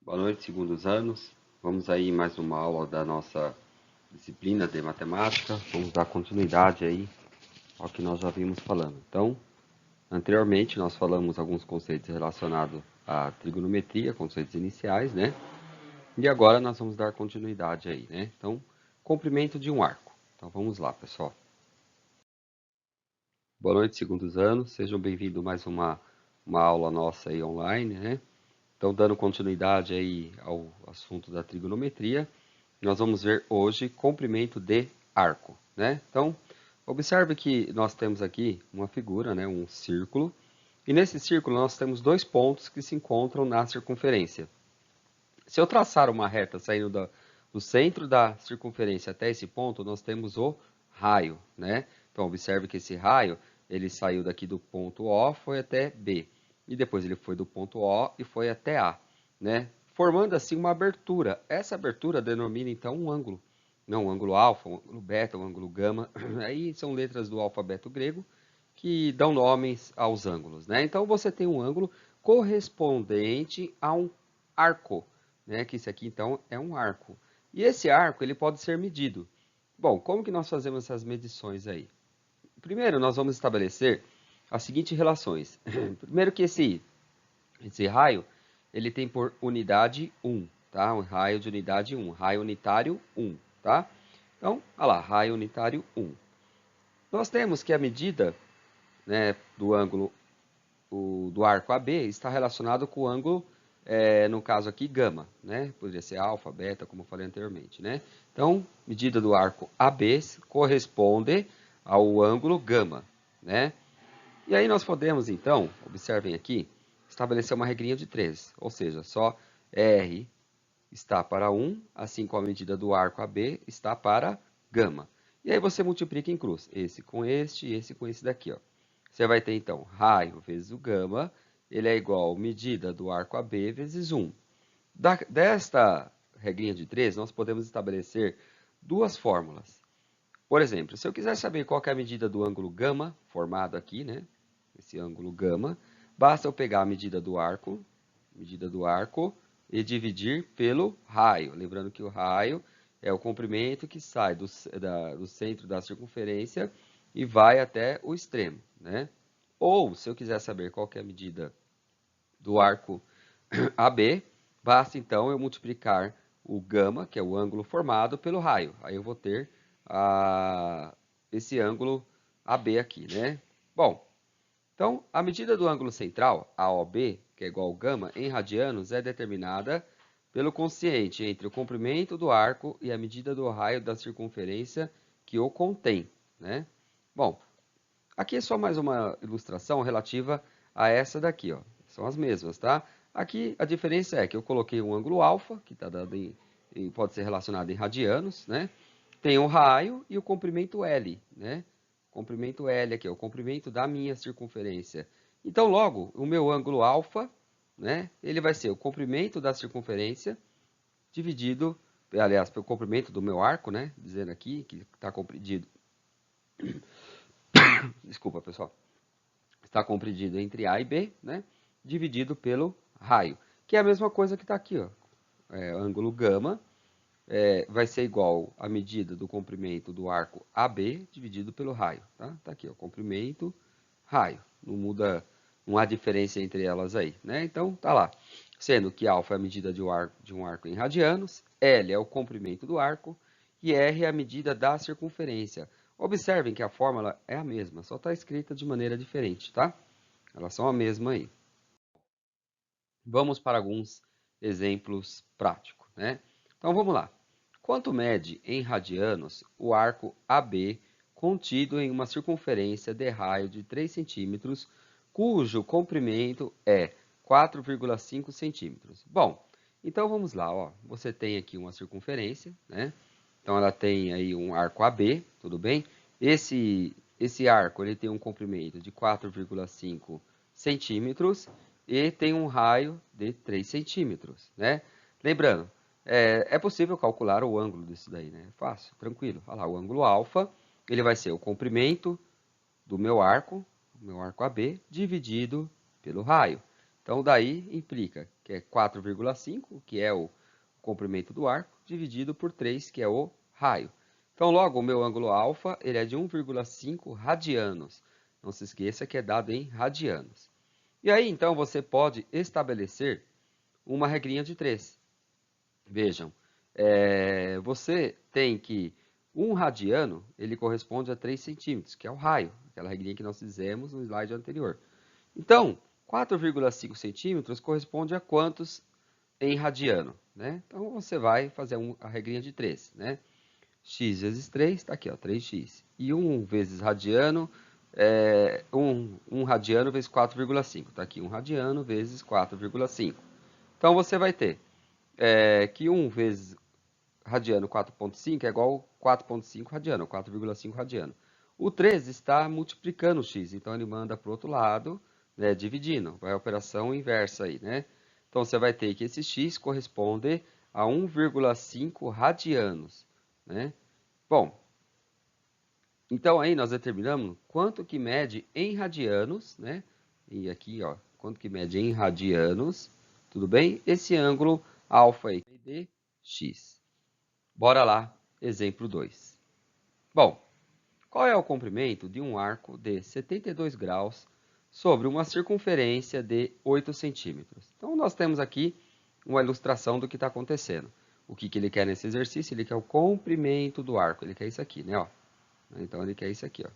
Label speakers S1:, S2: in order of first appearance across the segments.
S1: Boa noite, segundos anos. Vamos aí mais uma aula da nossa disciplina de matemática. Vamos dar continuidade aí ao que nós já vimos falando. Então, anteriormente nós falamos alguns conceitos relacionados à trigonometria, conceitos iniciais, né? E agora nós vamos dar continuidade aí, né? Então, comprimento de um arco. Então, vamos lá, pessoal. Boa noite, segundos anos. Sejam bem-vindos a mais uma aula nossa aí online, né? Então, dando continuidade aí ao assunto da trigonometria, nós vamos ver hoje comprimento de arco, né? Então, observe que nós temos aqui uma figura, né, um círculo, e nesse círculo nós temos dois pontos que se encontram na circunferência. Se eu traçar uma reta saindo do centro da circunferência até esse ponto, nós temos o raio, né? Então, observe que esse raio, ele saiu daqui do ponto O, foi até B, e depois ele foi do ponto O e foi até A, né? Formando assim uma abertura. Essa abertura denomina então um ângulo. Não, um ângulo alfa, um ângulo beta, um ângulo gama. Aí são letras do alfabeto grego que dão nomes aos ângulos, né? Então você tem um ângulo correspondente a um arco, né? Que isso aqui então é um arco. E esse arco ele pode ser medido. Bom, como que nós fazemos essas medições aí? Primeiro nós vamos estabelecer as seguintes relações. Primeiro que esse raio ele tem por unidade 1, tá? Um raio de unidade 1, raio unitário 1, tá? Então, olha lá, raio unitário 1. Nós temos que a medida, né, do ângulo do arco AB está relacionado com o ângulo, no caso aqui, gama, né? Poderia ser alfa, beta, como eu falei anteriormente, né? Então, medida do arco AB corresponde ao ângulo gama, né? E aí nós podemos, então, observem aqui, estabelecer uma regrinha de 3, ou seja, só R está para 1, assim como a medida do arco AB está para gama. E aí você multiplica em cruz, esse com este e esse com esse daqui, ó. Você vai ter, então, raio vezes o gama, ele é igual a medida do arco AB vezes 1. Desta regrinha de 3, nós podemos estabelecer duas fórmulas. Por exemplo, se eu quiser saber qual que é a medida do ângulo gama, formado aqui, né? Esse ângulo gama, basta eu pegar a medida do arco, e dividir pelo raio. Lembrando que o raio é o comprimento que sai do centro da circunferência e vai até o extremo, né? Ou, se eu quiser saber qual que é a medida do arco AB, basta então eu multiplicar o gama, que é o ângulo formado, pelo raio. Aí eu vou ter esse ângulo AB aqui, né? Bom, então a medida do ângulo central, AOB, que é igual ao gama, em radianos, é determinada pelo quociente entre o comprimento do arco e a medida do raio da circunferência que o contém, né? Bom, aqui é só mais uma ilustração relativa a essa daqui, ó. São as mesmas, tá? Aqui a diferença é que eu coloquei um ângulo alfa, que está dado pode ser relacionado em radianos, né? Tem o raio e o comprimento L, né? Comprimento L aqui, é o comprimento da minha circunferência. Então, logo, o meu ângulo alfa, né? Ele vai ser o comprimento da circunferência dividido, aliás, pelo comprimento do meu arco, né? Dizendo aqui que está compreendido. Desculpa, pessoal. Está compreendido entre A e B, né? Dividido pelo raio, que é a mesma coisa que está aqui, ó. Ângulo gama vai ser igual à medida do comprimento do arco AB dividido pelo raio, tá? Tá aqui, ó, comprimento, raio. Não muda, não há diferença entre elas aí, né? Então, tá lá. Sendo que alfa é a medida de um arco em radianos, L é o comprimento do arco e R é a medida da circunferência. Observem que a fórmula é a mesma, só está escrita de maneira diferente, tá? Elas são a mesma aí. Vamos para alguns exemplos práticos, né? Então vamos lá. Quanto mede em radianos o arco AB contido em uma circunferência de raio de 3 centímetros, cujo comprimento é 4,5 centímetros? Bom, então vamos lá, ó. Você tem aqui uma circunferência, né? Então ela tem aí um arco AB, tudo bem? Esse arco ele tem um comprimento de 4,5 centímetros e tem um raio de 3 centímetros, né? Lembrando, é possível calcular o ângulo disso daí, né? Fácil, tranquilo. Olha lá, o ângulo alfa, ele vai ser o comprimento do meu arco AB, dividido pelo raio. Então, daí implica que é 4,5, que é o comprimento do arco, dividido por 3, que é o raio. Então, logo, o meu ângulo alfa ele é de 1,5 radianos. Não se esqueça que é dado em radianos. E aí, então, você pode estabelecer uma regrinha de 3. Vejam, você tem que 1 radiano ele corresponde a 3 centímetros, que é o raio, aquela regrinha que nós fizemos no slide anterior. Então, 4,5 centímetros corresponde a quantos em radiano? Né? Então, você vai fazer a regrinha de 3. Né? X vezes 3, está aqui, ó, 3x. E 1 vezes radiano, 1 radiano vezes 4,5. Está aqui, 1 radiano vezes 4,5. Então, você vai ter que 1 vezes radiano 4,5 é igual a 4,5 radiano, 4,5 radiano. O 3 está multiplicando o x, então ele manda para o outro lado, né, dividindo. Vai a operação inversa aí, né? Então, você vai ter que esse x corresponde a 1,5 radianos, né? Bom, então aí nós determinamos quanto que mede em radianos, né? E aqui, ó, quanto que mede em radianos, tudo bem? Esse ângulo alfa aí, de x. Bora lá, exemplo 2. Bom, qual é o comprimento de um arco de 72 graus sobre uma circunferência de 8 centímetros? Então, nós temos aqui uma ilustração do que está acontecendo. O que ele quer nesse exercício? Ele quer o comprimento do arco. Ele quer isso aqui, né? Ó. Então, ele quer isso aqui, ó.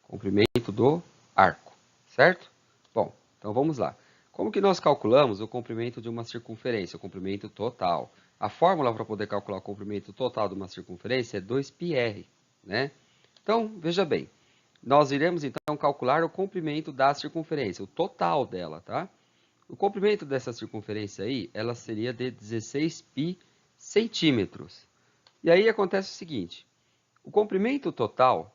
S1: Comprimento do arco, certo? Bom, então vamos lá. Como que nós calculamos o comprimento de uma circunferência, o comprimento total? A fórmula para poder calcular o comprimento total de uma circunferência é 2πr, né? Então, veja bem, nós iremos então calcular o comprimento da circunferência, o total dela, tá? O comprimento dessa circunferência aí, ela seria de 16π centímetros. E aí acontece o seguinte, o comprimento total,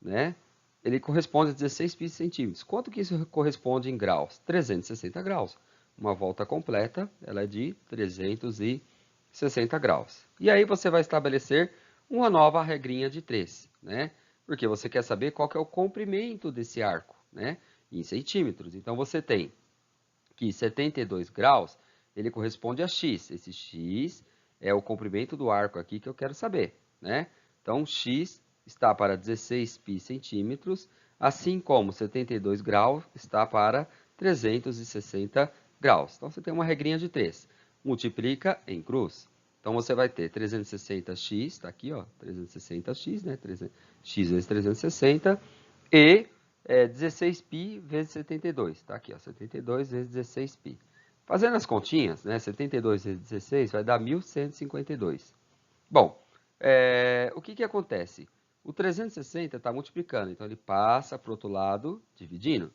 S1: né, ele corresponde a 16 π centímetros. Quanto que isso corresponde em graus? 360 graus. Uma volta completa, ela é de 360 graus. E aí você vai estabelecer uma nova regrinha de 3, né? Porque você quer saber qual que é o comprimento desse arco, né? Em centímetros. Então, você tem que 72 graus, ele corresponde a x. Esse x é o comprimento do arco aqui que eu quero saber, né? Então, x está para 16 π centímetros, assim como 72 graus está para 360 graus. Então, você tem uma regrinha de 3. Multiplica em cruz. Então, você vai ter 360x, está aqui, ó, 360x, né? X vezes 360, e 16π vezes 72, tá aqui, ó, 72 vezes 16π. Fazendo as continhas, né, 72 vezes 16 vai dar 1152. Bom, o que que acontece? O 360 está multiplicando, então ele passa para o outro lado, dividindo.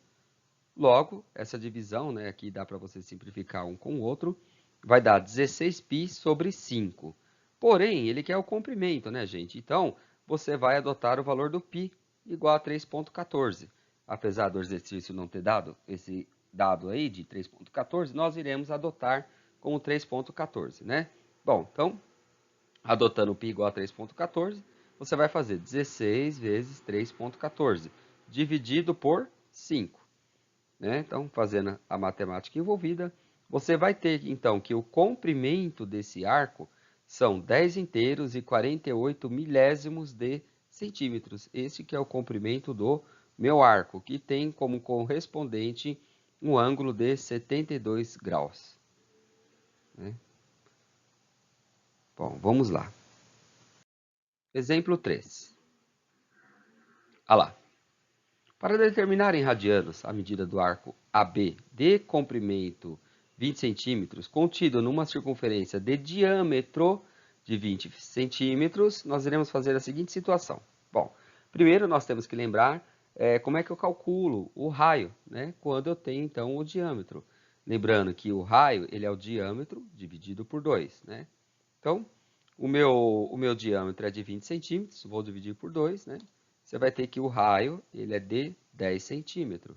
S1: Logo, essa divisão, né, aqui dá para você simplificar um com o outro, vai dar 16π sobre 5. Porém, ele quer o comprimento, né, gente? Então, você vai adotar o valor do π igual a 3,14. Apesar do exercício não ter dado esse dado aí de 3,14, nós iremos adotar como 3,14, né? Bom, então, adotando o π igual a 3,14, você vai fazer 16 vezes 3,14, dividido por 5. Né? Então, fazendo a matemática envolvida, você vai ter, então, que o comprimento desse arco são 10 inteiros e 48 milésimos de centímetros. Esse que é o comprimento do meu arco, que tem como correspondente um ângulo de 72 graus. Né? Bom, vamos lá. Exemplo 3. Olha lá. Para determinar em radianos a medida do arco AB de comprimento 20 centímetros contido numa circunferência de diâmetro de 20 centímetros, nós iremos fazer a seguinte situação. Bom, primeiro nós temos que lembrar como é que eu calculo o raio, né, quando eu tenho então o diâmetro. Lembrando que o raio ele é o diâmetro dividido por 2. Né? Então, o meu diâmetro é de 20 centímetros, vou dividir por 2, né? Você vai ter que o raio ele é de 10 centímetros.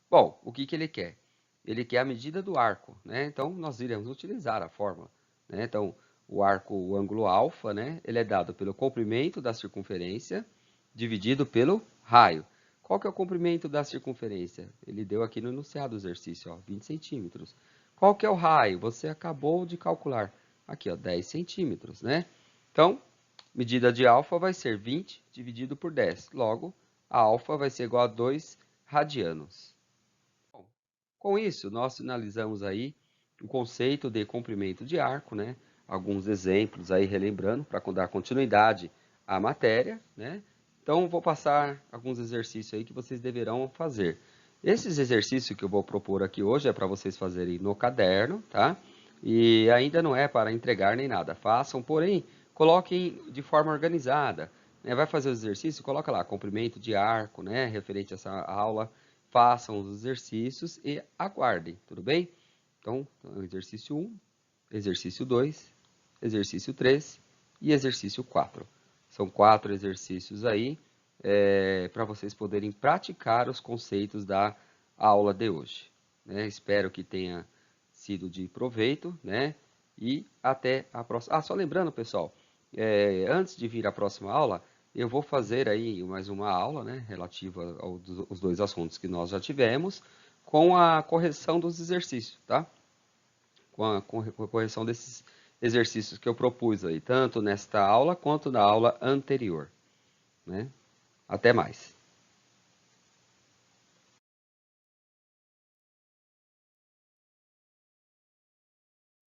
S1: Bom, o que ele quer? Ele quer a medida do arco, né? Então, nós iremos utilizar a fórmula. Né? Então, o arco, o ângulo alfa, né? Ele é dado pelo comprimento da circunferência dividido pelo raio. Qual que é o comprimento da circunferência? Ele deu aqui no enunciado do exercício, ó, 20 centímetros. Qual que é o raio? Você acabou de calcular. Aqui, ó, 10 centímetros, né? Então, medida de alfa vai ser 20 dividido por 10. Logo, a alfa vai ser igual a 2 radianos. Bom, com isso, nós finalizamos aí o conceito de comprimento de arco, né? Alguns exemplos aí relembrando para dar continuidade à matéria, né? Então, vou passar alguns exercícios aí que vocês deverão fazer. Esses exercícios que eu vou propor aqui hoje é para vocês fazerem no caderno, tá? E ainda não é para entregar nem nada. Façam, porém, coloquem de forma organizada. Né? Vai fazer o exercício, coloca lá, comprimento de arco, né? Referente a essa aula. Façam os exercícios e aguardem, tudo bem? Então, exercício 1, exercício 2, exercício 3 e exercício 4. São 4 exercícios aí para vocês poderem praticar os conceitos da aula de hoje. Né? Espero que tenha sido de proveito, né? E até a próxima. Ah, só lembrando, pessoal, antes de vir a próxima aula, eu vou fazer aí mais uma aula, né, relativa aos dois assuntos que nós já tivemos, com a correção dos exercícios, tá? Com a correção desses exercícios que eu propus aí, tanto nesta aula quanto na aula anterior, né? Até mais.